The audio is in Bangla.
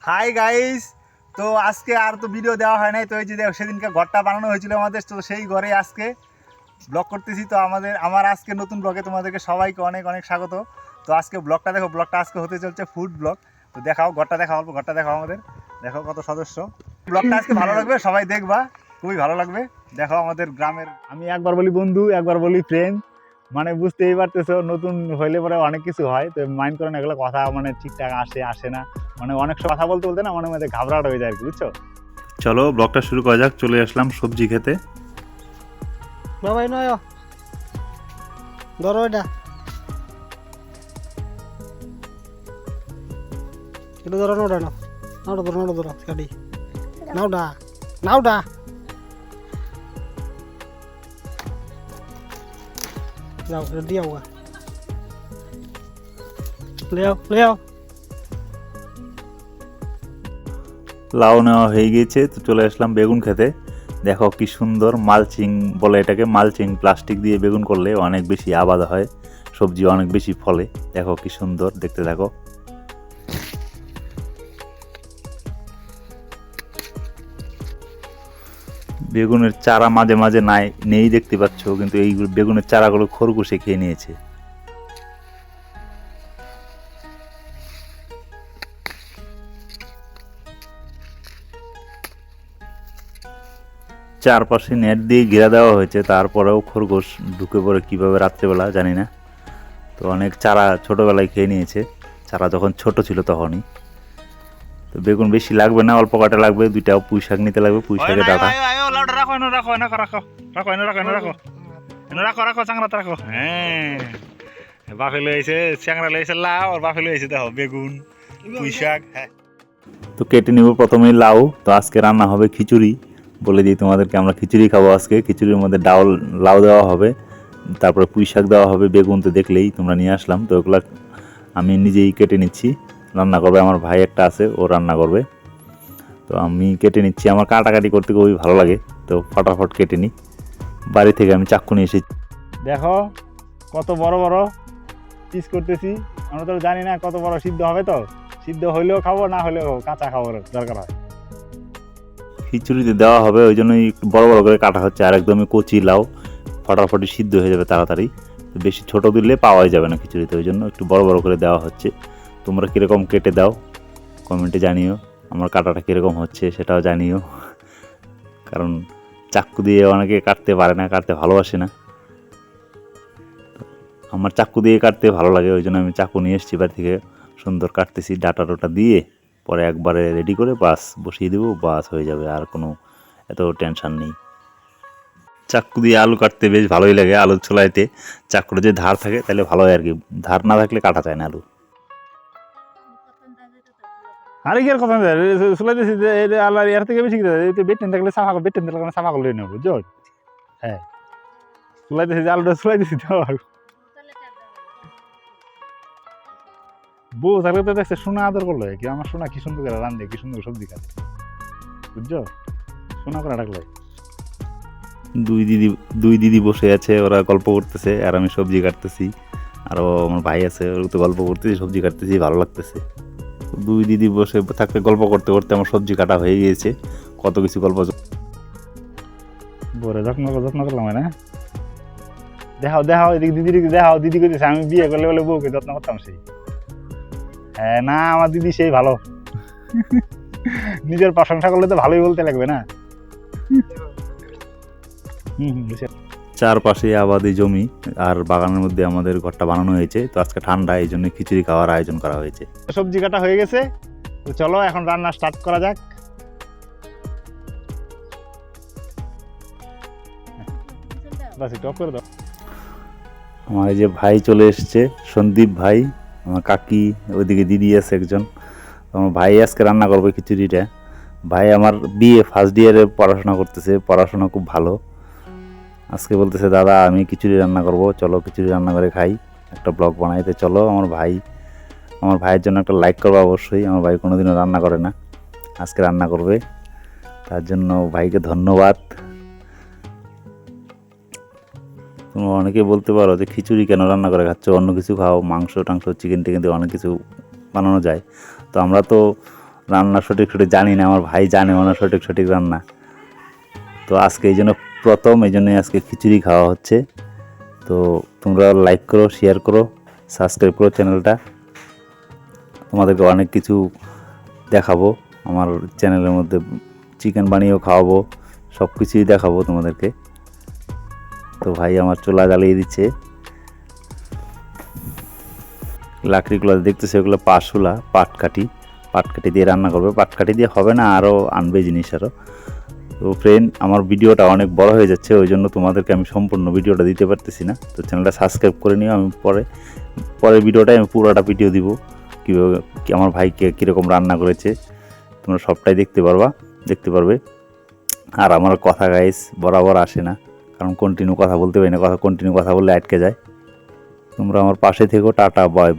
হাই গাইস, তো আজকে আর তো ভিডিও দেওয়া হয় নাই। তো এই যে সেদিনকে ঘরটা বানানো হয়েছিল আমাদের, তো সেই ঘরে আজকে ব্লগ করতেছি। তো আমার আজকে নতুন ব্লগে তোমাদেরকে সবাইকে অনেক অনেক স্বাগত। তো আজকে ব্লগটা দেখো, ব্লগটা আজকে হতে চলছে ফুড ব্লগ। তো দেখাও ঘরটা, দেখাও অল্প ঘরটা, দেখাও আমাদের, দেখো কত সদস্য। ব্লগটা আজকে ভালো লাগবে, সবাই দেখবা, খুবই ভালো লাগবে। দেখো আমাদের গ্রামের, আমি একবার বলি বন্ধু, একবার বলি ফ্রেন্ড, মানে বুঝতেই পারতেছো নতুন হইলে পরে অনেক কিছু হয়। তো মাইন্ড করেন, এগুলো কথা মানে ঠিকঠাক আসে না, মানে অনেক সময় কথা বলতে বলতে না মনের মধ্যে ঘাবড়াট হয়ে যায় আর কি, বুঝছো। চলো ব্লগটা শুরু করা যাক। চলে আসলাম সবজি খেতে। বাবাই নয় ধরো এটা এটা ধরো নোডা নাও নাওটা ধরো নাওটা ধরো গাড়ি নাওডা নাওডা যাও রেডি আওগা লেও লাউ নেওয়া হয়ে গিয়েছে, তো চলে আসলাম বেগুন খেতে। দেখো কি সুন্দর মালচিং বলে এটাকে, মালচিং প্লাস্টিক দিয়ে বেগুন করলে অনেক বেশি আবাদ হয়, সবজি অনেক বেশি ফলে। দেখো কি সুন্দর, দেখতে থাকো। বেগুনের চারা মাঝে মাঝে নেই দেখতে পাচ্ছ, কিন্তু এই বেগুনের চারাগুলো খরগোশে খেয়ে নিয়েছে। চারপাশে নেট দিয়ে ঘেরা দেওয়া হয়েছে, তারপরেও খরগোশ ঢুকে পড়ে কীভাবে রাত্রেবেলা জানি না। তো অনেক চারা ছোটোবেলায় খেয়ে নিয়েছে, চারা যখন ছোট ছিল তখনই। তো বেগুন বেশি লাগবে না, অল্প কাটা লাগবে, দুইটা পুঁই শাক নিতে লাগবে, পুঁই শাকের ডাটা। বাফে লইছে চ্যাংরা লইছে লাউ, আর বাফে লইছে দেখো বেগুন, পুঁই শাক। তো কেটে নিব প্রথমেই লাউ। তো আজকে রান্না হবে খিচুড়ি, বলে দিই তোমাদেরকে, আমরা খিচুড়ি খাবো আজকে। খিচুড়ির মধ্যে লাউ দেওয়া হবে, তারপরে পুঁই শাক দেওয়া হবে, বেগুন তো দেখলেই তোমরা নিয়ে আসলাম। তো ওগুলো আমি নিজেই কেটে নিচ্ছি, রান্না করবে আমার ভাই একটা আছে, ও রান্না করবে। তো আমি কেটে নিচ্ছি, আমার কাটাকাটি করতে খুবই ভালো লাগে, তো ফটাফট কেটে নিই। বাড়ি থেকে আমি চাকু নিয়ে এসেছি। দেখো কত বড় বড় পিস করতেছি, আমরা তো জানি না কত বড় সিদ্ধ হবে। তো সিদ্ধ হইলেও খাবো, না হলেও কাঁচা খাবার দরকার হয়। খিচুড়িতে দেওয়া হবে, ওই জন্যই একটু বড় বড় করে কাটা হচ্ছে, আর একদমই কচি লাউ, ফটাফটি সিদ্ধ হয়ে যাবে তাড়াতাড়ি। তো বেশি ছোটো দিলে পাওয়াই যাবে না খিচুড়িতে, ওই জন্য একটু বড় বড় করে দেওয়া হচ্ছে। তোমরা কীরকম কেটে দাও কমেন্টে জানিও, আমার কাটাটা কীরকম হচ্ছে সেটাও জানিও, কারণ চাক্কু দিয়ে অনেকে কাটতে পারে না, কাটতে ভালোবাসে না। আমার চাক্কু দিয়ে কাটতে ভালো লাগে, ওই জন্য আমি চাকু নিয়ে এসেছি বাড়ি থেকে, সুন্দর কাটতেছি ডাটা টোটা দিয়ে, পরে একবারে রেডি করে বাস বসিয়ে দেবো, বাস হয়ে যাবে, আর কোনো এত টেনশান নেই। চাকু দিয়ে আলু কাটতে বেশ ভালোই লাগে, আলুর ছোলাইতে চাকুর যে ধার থাকে তাহলে ভালো হয় আর কি, ধার না থাকলে কাটা যায় না আলু। আরে কি আর কথা চলাইতেছি যে আল্লাহ এর থেকে বেশি বেটেন থাকলে সাফা বেটেন থাকলে সাফা করলে নেবো, বুঝছো। হ্যাঁ চলাইতেছি যে আলুটা চলাইতেছি তো, বউ থাকলে তো দেখছে সোনা আদর করলো কি, আমার সোনা কি সুন্দর করে রান্ধে, কি সুন্দর সবজি খাতে, বুঝছো, সোনা করে রাখলে। দুই দিদি বসে আছে, ওরা গল্প করতেছে, আর আমি সবজি কাটতেছি। আরও আমার ভাই আছে, ওর তো গল্প করতেছি, সবজি কাটতেছি, ভালো লাগতেছে। দুই দিদি বসে থাকতে গল্প করতে করতে আমার সবজি কাটা হয়ে গিয়েছে, কত কিছু গল্প। বরে যত্ন করলাম না, দেখাও দেখাও এদিকে দিদিকে দেখাও, দিদি কইতেছে আমি বিয়ে করলে বলে বউকে যত্ন করতাম সেই। হ্যাঁ না, আমার দিদি সেই ভালো, নিজের প্রশংসা করলে তো ভালোই বলতে লাগবে না। চারপাশে আবাদি জমি আর বাগানের মধ্যে আমাদের ঘরটা বানানো হয়েছে। তো আজকে ঠান্ডা, এই জন্য খিচুড়ি খাওয়ার আয়োজন করা হয়েছে। সবজি কাটা হয়ে গেছে, তো চলো এখন রান্না স্টার্ট করা যাক। বাস একটু অফ করে দাও। আমার এই যে ভাই চলে এসছে, সন্দীপ ভাই, আমার কাকি, ওইদিকে দিদি আছে একজন। আমার ভাই আজকে রান্না করবে খিচুড়িটা। ভাই আমার বিএ ফার্স্ট ইয়ারে পড়াশোনা করতেছে, পড়াশোনা খুব ভালো। আজকে বলতেছে দাদা আমি খিচুড়ি রান্না করব, চলো খিচুড়ি রান্না করে খাই, একটা ব্লগ বানাইতে চলো। আমার ভাইয়ের জন্য একটা লাইক করবো অবশ্যই, আমার ভাই কোনোদিনও রান্না করে না, আজকে রান্না করবে, তার জন্য ভাইকে ধন্যবাদ। তোমরা অনেকে বলতে পারো যে খিচুড়ি কেন রান্না করে খাচ্ছ, অন্য কিছু খাও, মাংস টাংস চিকেন টিকেন দিয়ে অনেক কিছু বানানো যায়। তো আমরা তো রান্না সঠিক জানি না, আমার ভাই জানে ওনার সঠিক রান্না। তো আজকে এই জন্য প্রথম, এই জন্যই আজকে খিচুড়ি খাওয়া হচ্ছে। তো তোমরা লাইক করো, শেয়ার করো, সাবস্ক্রাইব করো চ্যানেলটা। তোমাদেরকে অনেক কিছু দেখাবো আমার চ্যানেলের মধ্যে, চিকেন বানিয়েও খাওয়াবো, সব কিছুই দেখাবো তোমাদেরকে। তো ভাই আমার চুলা জ্বালিয়ে দিচ্ছে। লাকড়িগুলো দেখতেছে ওগুলো পাশুলা, পাটকাঠি দিয়ে রান্না করবে। পাটকাঠি দিয়ে হবে না, আরও আনবে জিনিস আরও। তো ফ্রেন্ড, আমার ভিডিওটা অনেক বড় হয়ে যাচ্ছে, ওই জন্য তোমাদেরকে আমি সম্পূর্ণ ভিডিওটা দিতে পারতেছি না। তো চ্যানেলটা সাবস্ক্রাইব করে নিও, আমি পরের ভিডিওটায় আমি পুরোটা ভিডিও দিব, কীভাবে আমার ভাইকে কীরকম রান্না করেছে তোমরা সবটাই দেখতে পারবে। আর আমার কথা গাইস বরাবর আসে না, কারণ কন্টিনিউ কথা বলতে পারি না, কন্টিনিউ কথা বললে আটকে যায়। তোমরা আমার পাশে থেকো। Tata, bye bye.